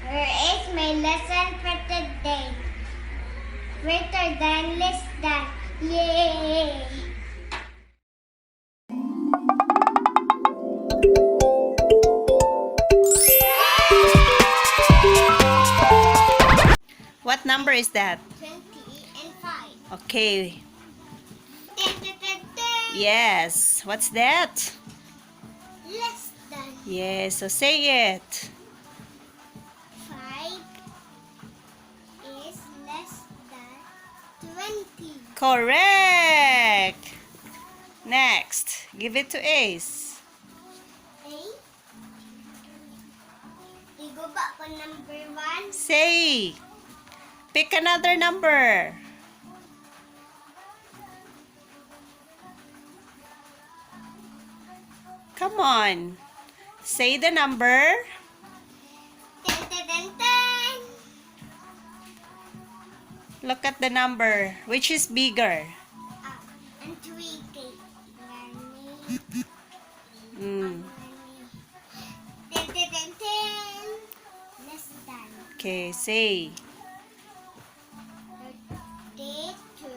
Where is my lesson for today? Greater than, less than. Yay! What number is that? 20 and 5. Okay. Ten, ten, ten, ten. Yes. What's that? Less than. Yes. So say it. 5 is less than 20. Correct. Next. Give it to Ace. Okay? Iguba ko number 1. Say. Pick another number. Come on. Say the number. 10, 10, 10, 10. Look at the number. Which is bigger? And 3 cake. Mm. 10, 10, 10, 10. Less than. Okay, say. 32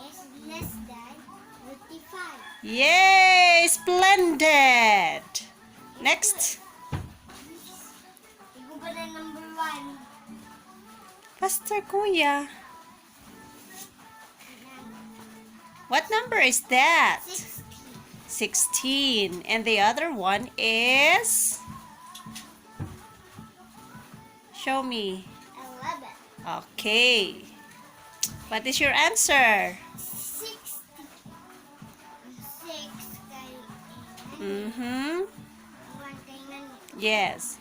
is less than 35. Yay! Splendid! Next. Iguba na number 1. Faster, Kuya. What number is that? 60. 16. And the other one is? Show me. 11. Okay. What is your answer? 60. 6 kay Mm-hmm. 1 kay nani. Yes.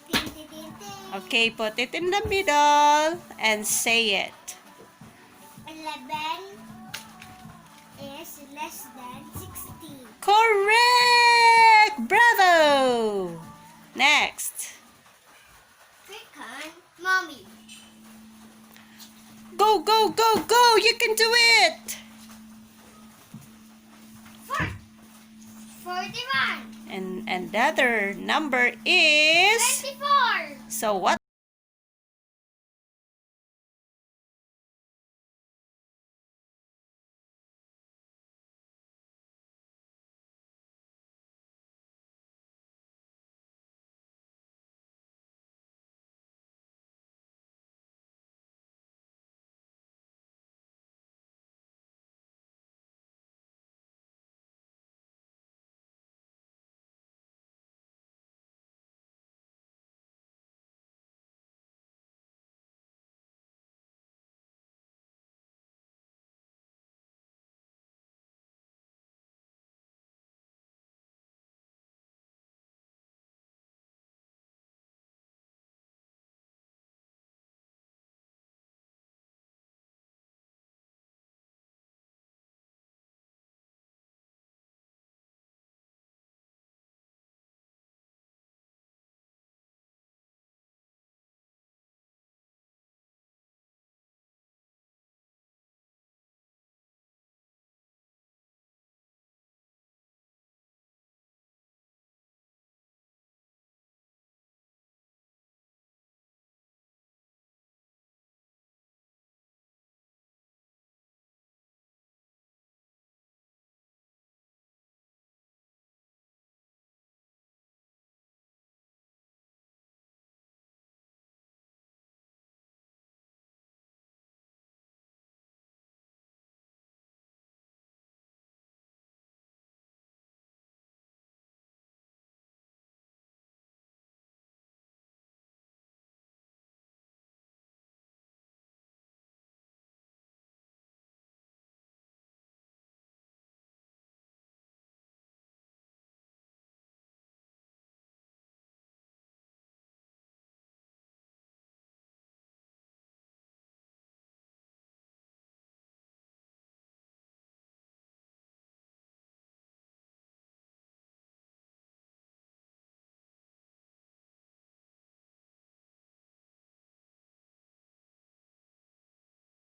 Tin, tin, tin, tin. Okay, put it in the middle and say it. 11 is less than 60. Correct! Bravo! Next. Click on Mommy. Go, go, go, go! You can do it! 41. And the other number is? 24. So what?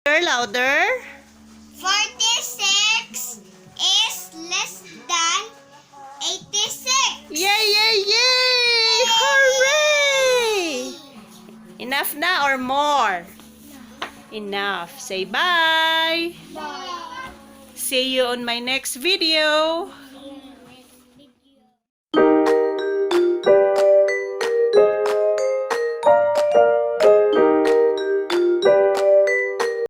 Louder. 46 is less than 86. Yay, yay, yay! Hooray! Enough na or more? Enough. Say bye. Bye. See you on my next video.